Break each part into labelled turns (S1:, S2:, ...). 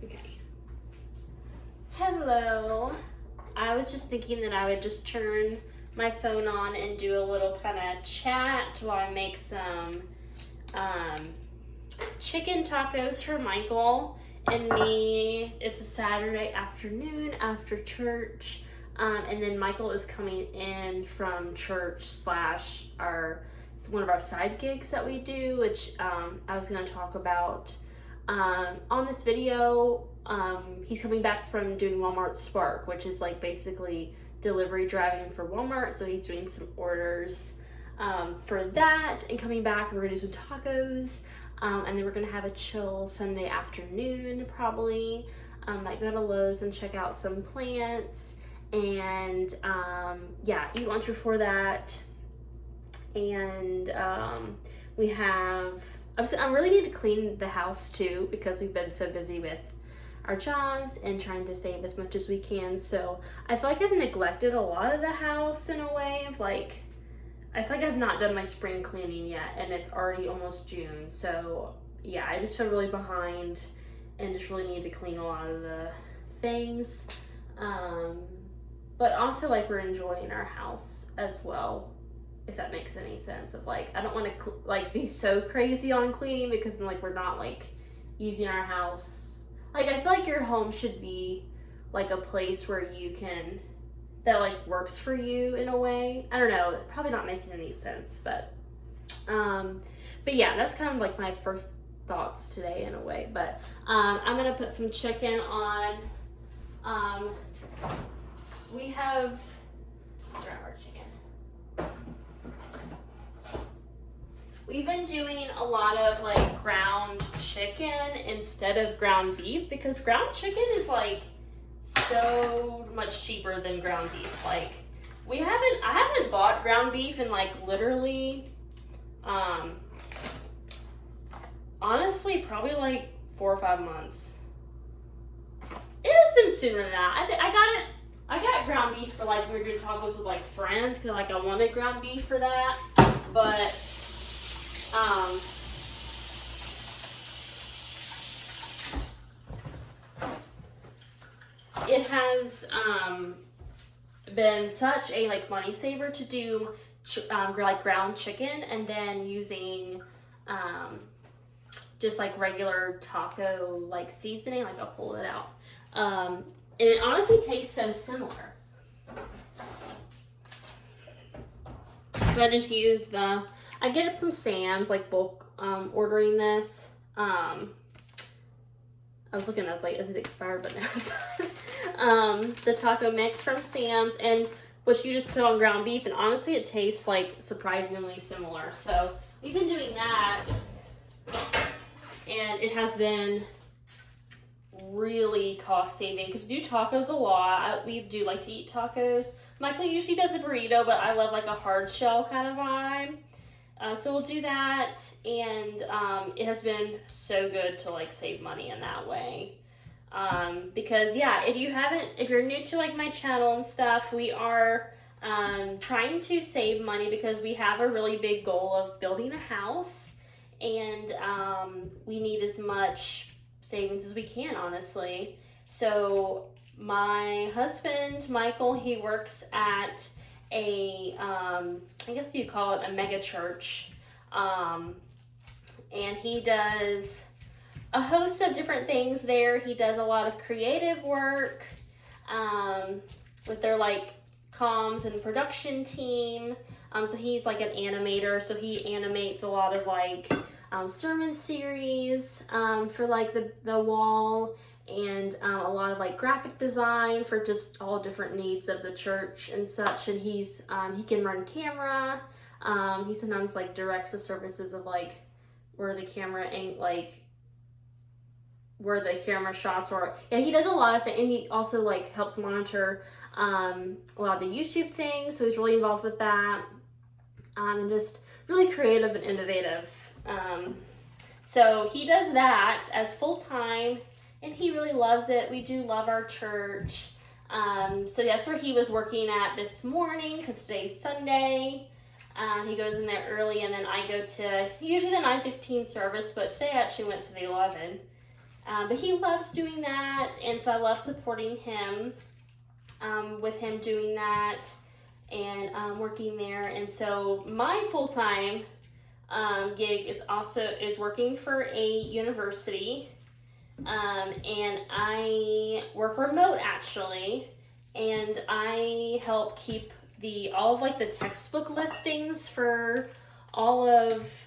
S1: Okay. Hello. I was just thinking that I would just turn my phone on and do a little kind of chat while I make some chicken tacos for Michael and me. It's a Saturday afternoon after church. And then Michael is coming in from church slash it's one of our side gigs that we do, which I was going to talk about on this video. He's coming back from doing Walmart Spark, which is like basically delivery driving for Walmart. So he's doing some orders for that and coming back. We're going to do some tacos. And then we're going to have a chill Sunday afternoon probably. Might go to Lowe's and check out some plants. And eat lunch before that. And we have, I really need to clean the house too because we've been so busy with our jobs and trying to save as much as we can. So I feel like I've neglected a lot of the house in a way of like, I feel like I've not done my spring cleaning yet and it's already almost June. So yeah, I just feel really behind and just really need to clean a lot of the things. But also like we're enjoying our house as well, if that makes any sense. Of like, I don't want to like be so crazy on cleaning because then like we're not like using our house. Like I feel like your home should be like a place where you can, that like works for you in a way. I don't know, probably not making any sense, but yeah, that's kind of like my first thoughts today in a way. But I'm gonna put some chicken on. We have, grab our chicken. We've been doing a lot of like ground chicken instead of ground beef because ground chicken is like so much cheaper than ground beef. Like I haven't bought ground beef in like literally, honestly, probably like 4 or 5 months. It has been sooner than that. I got ground beef for like, we were doing tacos with like friends because like I wanted ground beef for that. But, it has been such a like money saver to do like ground chicken and then using just like regular taco like seasoning. Like I'll pull it out. And it honestly tastes so similar. So I just use I get it from Sam's, like bulk ordering this. I was looking, I was like, is it expired? But no, it's not. The taco mix from Sam's, and which you just put on ground beef, and honestly it tastes like surprisingly similar. So we've been doing that, and it has been really cost saving because we do tacos a lot. We do like to eat tacos. Michael usually does a burrito, but I love like a hard shell kind of vibe. So we'll do that, and it has been so good to like save money in that way. Because yeah, if you're new to like my channel and stuff, we are trying to save money because we have a really big goal of building a house, and we need as much savings as we can, honestly. So my husband Michael, he works at a I guess you call it a mega church, and he does a host of different things there. He does a lot of creative work with their like comms and production team. So he's like an animator, so he animates a lot of like sermon series for like the wall, and a lot of like graphic design for just all different needs of the church and such. And he can run camera. He sometimes like directs the services of like where the camera where the camera shots are. Yeah, he does a lot of things, and he also like helps monitor a lot of the YouTube things. So he's really involved with that, and just really creative and innovative. So he does that as full-time, and he really loves it. We do love our church. So that's where he was working at this morning because today's Sunday. He goes in there early, and then I go to usually the 9:15 service, but today I actually went to the 11. But he loves doing that, and so I love supporting him with him doing that and working there. And so my full-time gig is working for a university, and I work remote actually, and I help keep all of like the textbook listings for all of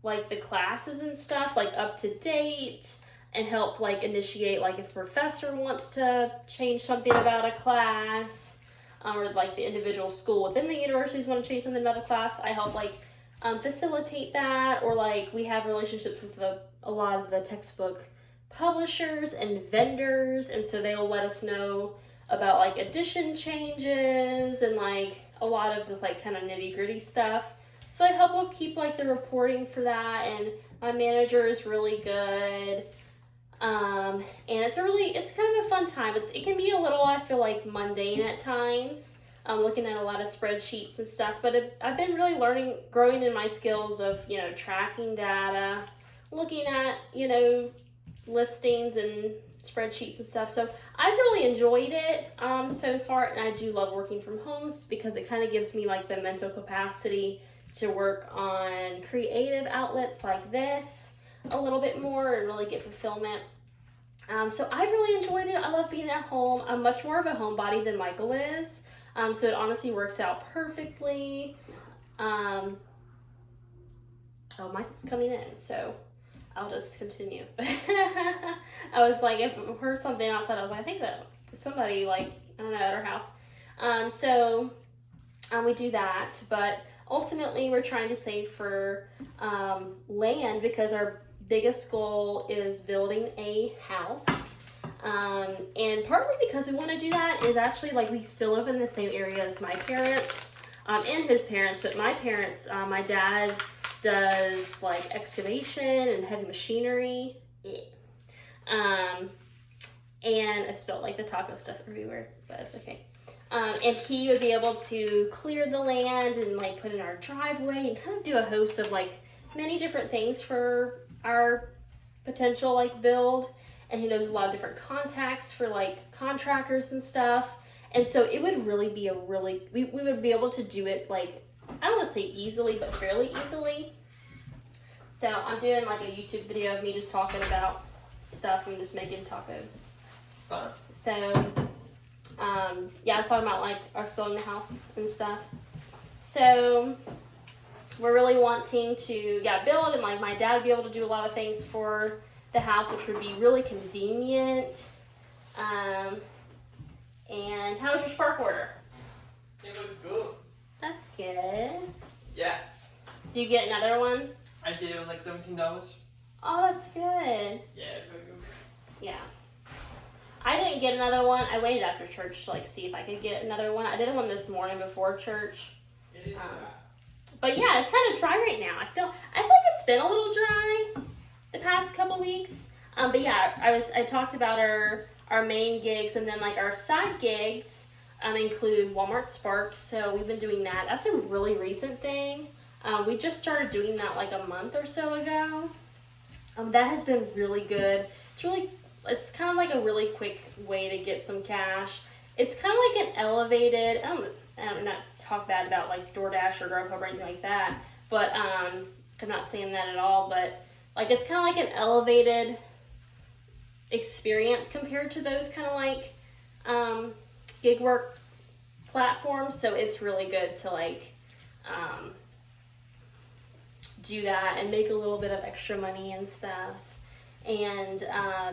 S1: like the classes and stuff like up to date, and help like initiate like if a professor wants to change something about a class, or like the individual school within the universities want to change something about a class. I help like facilitate that, or like we have relationships with a lot of the textbook publishers and vendors, and so they'll let us know about like edition changes and like a lot of just like kind of nitty-gritty stuff. So I help keep like the reporting for that, and my manager is really good. And it's kind of a fun time. It can be a little, I feel like, mundane at times. I'm looking at a lot of spreadsheets and stuff, but I've been really growing in my skills of, tracking data, looking at, listings and spreadsheets and stuff. So I've really enjoyed it so far, and I do love working from home because it kind of gives me like the mental capacity to work on creative outlets like this a little bit more and really get fulfillment. So I've really enjoyed it. I love being at home. I'm much more of a homebody than Michael is. So it honestly works out perfectly. Oh, Michael's coming in, so I'll just continue. I was like, if I heard something outside, I was like, I think that somebody like, I don't know, at our house. So we do that, but ultimately we're trying to save for land because our biggest goal is building a house. And partly because we want to do that is actually like we still live in the same area as my parents and his parents, but my parents, my dad does like excavation and heavy machinery. And I spilled like the taco stuff everywhere, but it's okay. And he would be able to clear the land and like put in our driveway and kind of do a host of like many different things for our potential like build. And he knows a lot of different contacts for like contractors and stuff. And so it would really be we would be able to do it like, I don't want to say easily, but fairly easily. So I'm doing like a YouTube video of me just talking about stuff and just making tacos.
S2: Fun.
S1: So, yeah, I was talking about like us building the house and stuff. So we're really wanting to, build, and like my dad would be able to do a lot of things for the house, which would be really convenient. And how was your spark order?
S2: It was good.
S1: That's good.
S2: Yeah.
S1: Do you get another one?
S2: I did. It was like $17.
S1: Oh, that's good.
S2: Yeah, very good.
S1: Yeah. I didn't get another one. I waited after church to like see if I could get another one. I did one this morning before church.
S2: It is
S1: But yeah, it's kind of dry right now. I feel like it's been a little dry the past couple weeks. But yeah, I talked about our main gigs, and then like our side gigs include Walmart Sparks. So we've been doing that. That's a really recent thing. We just started doing that like a month or so ago. That has been really good. It's kind of like a really quick way to get some cash. It's kind of like an elevated, I'm not talk bad about like DoorDash or Grubhub or anything like that, but I'm not saying that at all, but like it's kind of like an elevated experience compared to those kind of like gig work platforms. So it's really good to like do that and make a little bit of extra money and stuff. And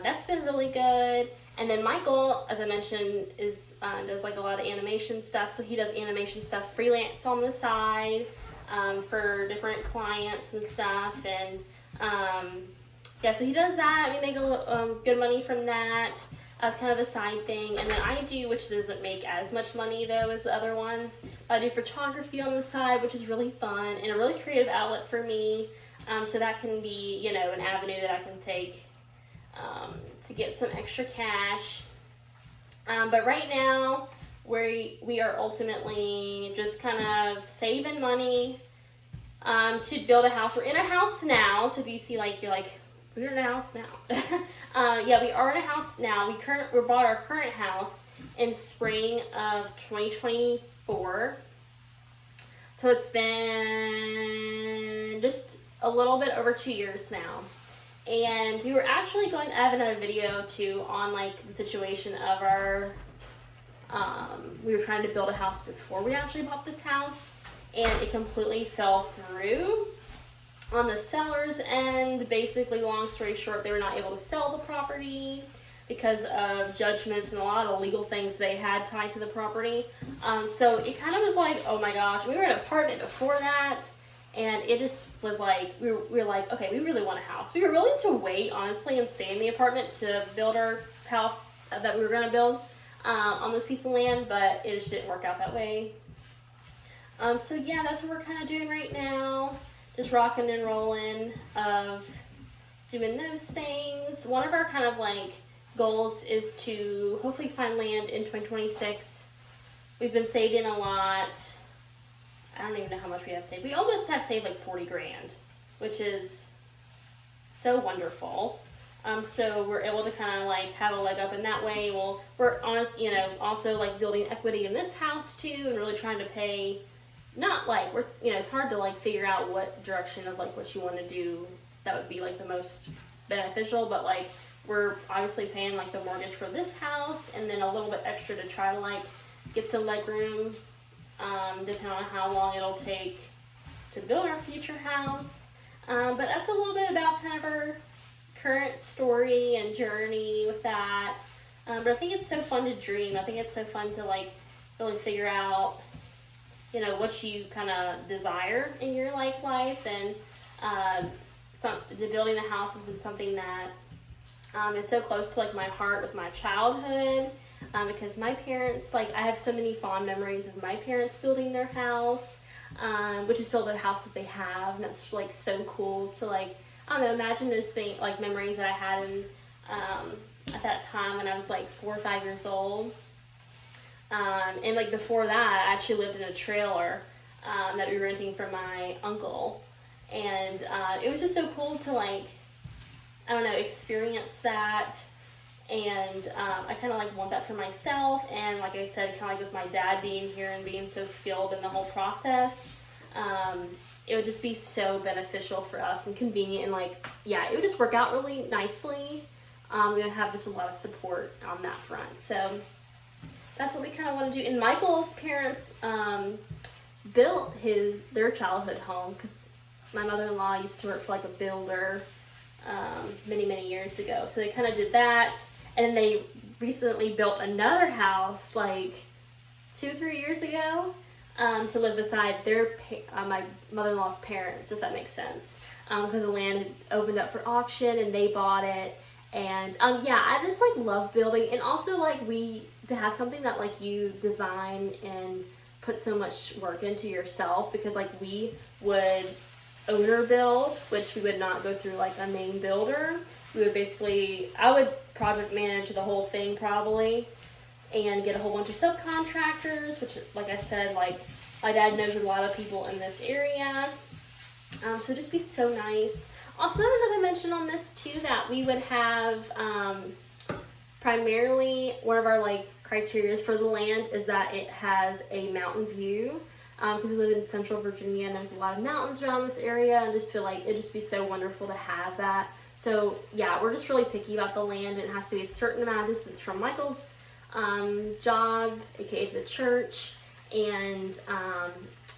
S1: that's been really good. And then Michael, as I mentioned, does like a lot of animation stuff. So he does animation stuff freelance on the side for different clients and stuff. And so he does that. We make good money from that as kind of a side thing. And then I do, which doesn't make as much money though as the other ones. I do photography on the side, which is really fun and a really creative outlet for me. So that can be, an avenue that I can take to get some extra cash. But right now, we are ultimately just kind of saving money to build a house. We're in a house now, so if you see like you're like we're in a house now. Yeah, we are in a house now. We bought our current house in spring of 2024. So it's been just a little bit over 2 years now. And we were actually going to have another video too on like the situation of our, we were trying to build a house before we actually bought this house, and it completely fell through on the seller's end. Basically, long story short, they were not able to sell the property because of judgments and a lot of legal things they had tied to the property. So it kind of was like, oh my gosh, we were in an apartment before that, and it just was like, we were like, okay, we really want a house. We were willing to wait, honestly, and stay in the apartment to build our house that we were going to build on this piece of land, but it just didn't work out that way. So yeah, that's what we're kind of doing right now. Just rocking and rolling of doing those things. One of our kind of like goals is to hopefully find land in 2026. We've been saving a lot. I don't even know how much we have saved. We almost have saved like 40 grand, which is so wonderful. So we're able to kind of like have a leg up in that way. Well, we're honest, you know, also like building equity in this house too, and really trying to pay. Not like we're, you know, it's hard to like figure out what direction of like what you want to do that would be like the most beneficial, but like we're obviously paying like the mortgage for this house and then a little bit extra to try to like get some leg room, depending on how long it'll take to build our future house. But that's a little bit about kind of our current story and journey with that. But I think it's so fun to dream. I think it's so fun to like really figure out, you know, what you kind of desire in your life, and the building the house has been something that is so close to like my heart with my childhood, because my parents, like I have so many fond memories of my parents building their house, which is still the house that they have, and that's like so cool to like, I don't know, imagine those things, like memories that I had in, at that time when I was like 4 or 5 years old. And like before that, I actually lived in a trailer that we were renting from my uncle, and it was just so cool to like, I don't know, experience that, and I kind of like want that for myself. And like I said, kind of like with my dad being here and being so skilled in the whole process, it would just be so beneficial for us and convenient, and like, yeah, it would just work out really nicely. We would have just a lot of support on that front. So that's what we kind of want to do. And Michael's parents built their childhood home, because my mother-in-law used to work for like a builder many years ago. So they kind of did that, and then they recently built another house like 2 or 3 years ago to live beside my mother-in-law's parents, if that makes sense, because the land had opened up for auction and they bought it. And yeah, I just like love building, and also like to have something that like you design and put so much work into yourself, because like we would owner build, which we would not go through like a main builder. We would basically, I would project manage the whole thing probably, and get a whole bunch of subcontractors, which like I said, like my dad knows a lot of people in this area. So just be so nice. Also, another mention on this too, that we would have primarily one of our like criteria for the land is that it has a mountain view, because we live in central Virginia and there's a lot of mountains around this area, and just feel like it'd just be so wonderful to have that. So yeah, we're just really picky about the land, and it has to be a certain amount of distance from Michael's job, aka the church, and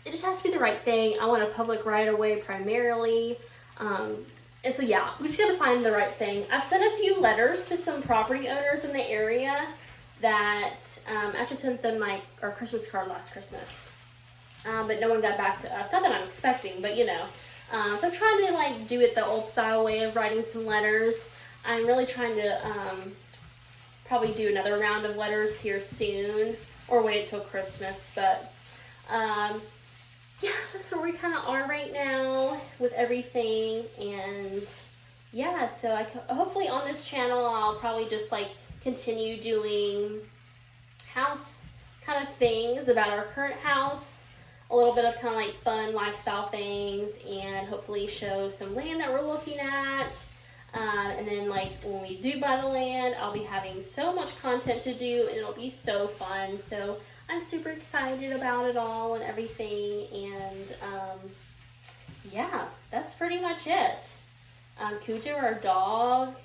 S1: it just has to be the right thing. I want a public right of way primarily. And so yeah, we just gotta find the right thing. I've sent a few letters to some property owners in the area that I actually sent them our Christmas card last Christmas, but no one got back to us. Not that I'm expecting, but you know. So I'm trying to like do it the old style way of writing some letters. I'm really trying to probably do another round of letters here soon, or wait till Christmas. But yeah, that's where we kind of are right now with everything. And yeah, so hopefully on this channel I'll probably just like continue doing house kind of things about our current house, a little bit of kind of like fun lifestyle things, and hopefully show some land that we're looking at. And then like when we do buy the land, I'll be having so much content to do and it'll be so fun. So I'm super excited about it all and everything. And yeah, that's pretty much it. Cujo, our dog,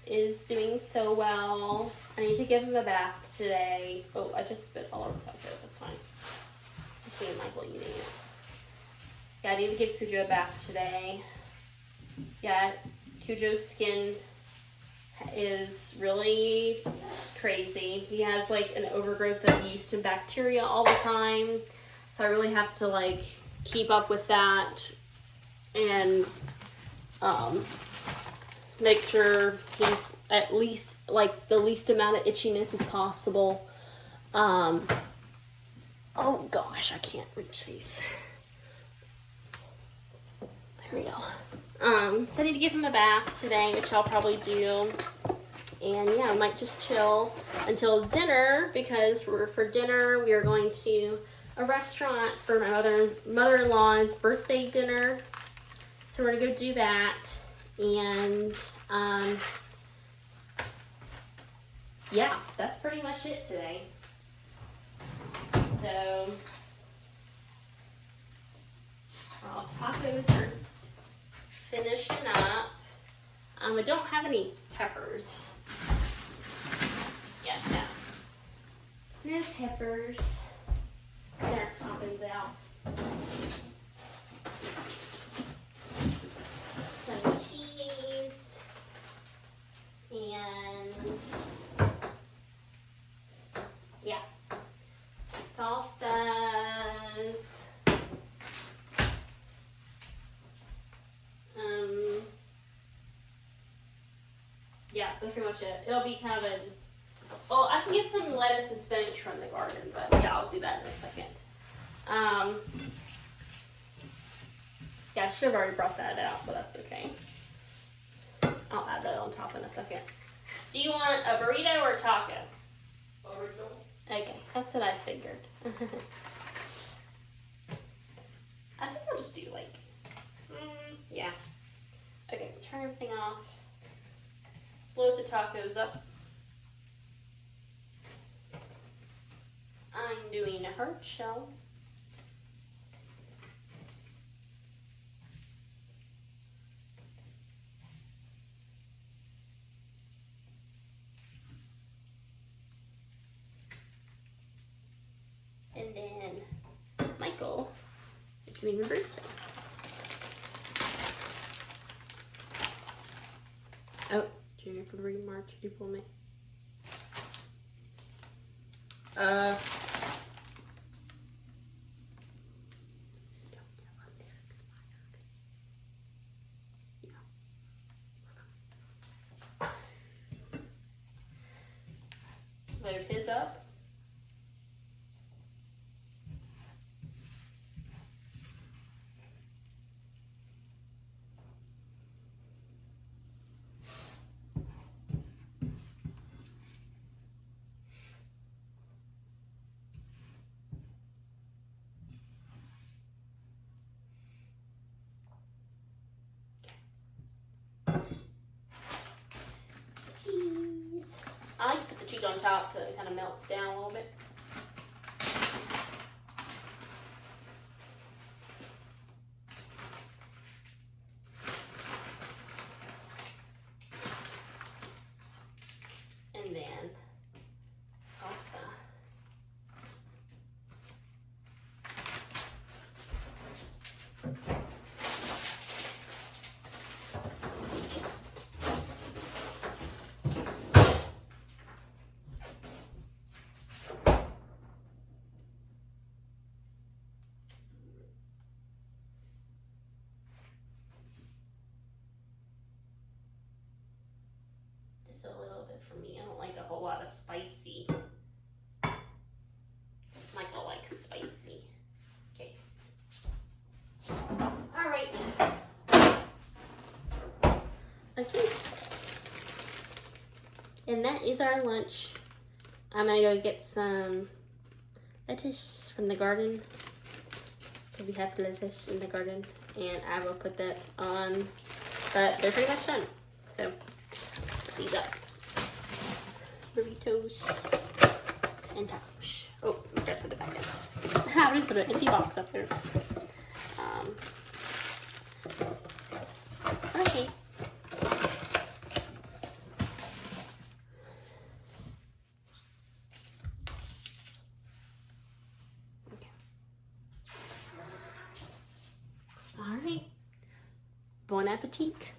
S1: is doing so well. I need to give him a bath today. Oh, I just spit all over the taco. That's fine. Just me and Michael eating it. Yeah, I need to give Cujo a bath today. Yeah, Cujo's skin is really crazy. He has like an overgrowth of yeast and bacteria all the time. So I really have to like keep up with that and make sure he's at least like the least amount of itchiness as possible. Oh gosh, I can't reach these. There we go. So I need to give him a bath today, which I'll probably do. And yeah, I might just chill until dinner because for dinner we are going to a restaurant for my mother-in-law's birthday dinner. So we're gonna go do that. And yeah, that's pretty much it today. So our tacos are finishing up. I don't have any peppers yet. No peppers. Get our toppings out. Some cheese and yeah, salsas. Yeah, that's pretty much it. It'll be kind of a, well, I can get some lettuce and spinach from the garden, but yeah, I'll do that in a second. Yeah, I should have already brought that out, but that's okay. I'll add that on top in a second. Do you want a burrito or a taco?
S2: Burrito.
S1: Okay, that's what I figured. I think I'll just do like, yeah. Okay, turn everything off. Load the tacos up. I'm doing a heart shell. And then Michael is doing a birthday. Oh. January, February, March, April, May. Load his up. I like to put the cheese on top so it kind of melts down a little bit. And then salsa. Just a little bit for me. I don't like a whole lot of spicy. Michael likes spicy. Okay. All right. Okay. And that is our lunch. I'm gonna go get some lettuce from the garden. We have lettuce in the garden, and I will put that on. But they're pretty much done. So these up. Burritos and tacos. Oh, I gotta put it back in. I just put an empty box up there. Okay. All right. Bon appetit.